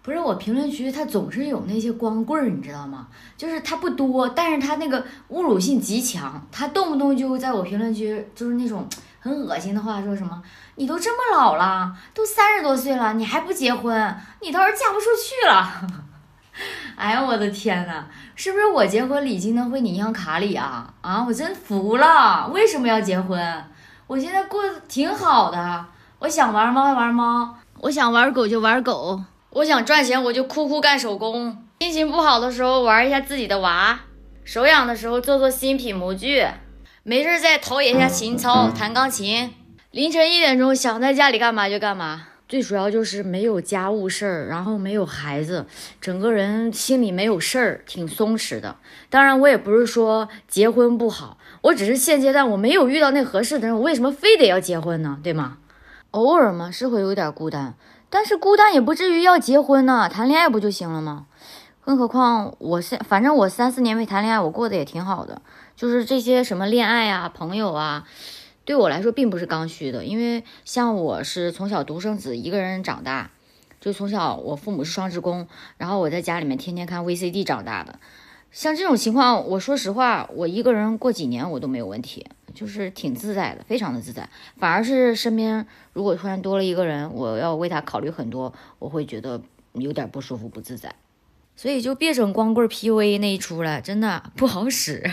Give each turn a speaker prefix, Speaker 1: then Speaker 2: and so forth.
Speaker 1: 不是我评论区，它总是有那些光棍儿，你知道吗？就是它不多，但是它那个侮辱性极强，它动不动就在我评论区就是那种很恶心的话，说什么你都这么老了，都30多岁了，你还不结婚，你倒是嫁不出去了。哎呀，我的天呐，是不是我结婚礼金能回你银行卡里啊？啊，我真服了，为什么要结婚？我现在过得挺好的，我想玩猫玩猫，我想玩狗就玩狗，我想赚钱我就哭哭干手工，心情不好的时候玩一下自己的娃，手痒的时候做做新品模具，没事再陶冶一下情操，弹钢琴。凌晨1点钟想在家里干嘛就干嘛。最主要就是没有家务事儿，然后没有孩子，整个人心里没有事儿，挺松弛的。当然，我也不是说结婚不好，我只是现阶段我没有遇到那合适的人，我为什么非得要结婚呢？对吗？偶尔嘛是会有点孤单，但是孤单也不至于要结婚呢，谈恋爱不就行了吗？更何况反正我3、4年没谈恋爱，我过得也挺好的。就是这些什么恋爱啊、朋友啊，对我来说并不是刚需的。因为像我是从小独生子一个人长大，就从小我父母是双职工，然后我在家里面天天看 VCD 长大的。像这种情况，我说实话，我一个人过几年我都没有问题，就是挺自在的，非常的自在。反而是身边如果突然多了一个人，我要为他考虑很多，我会觉得有点不舒服、不自在。所以就别整光棍 PUA 那一出了，真的不好使。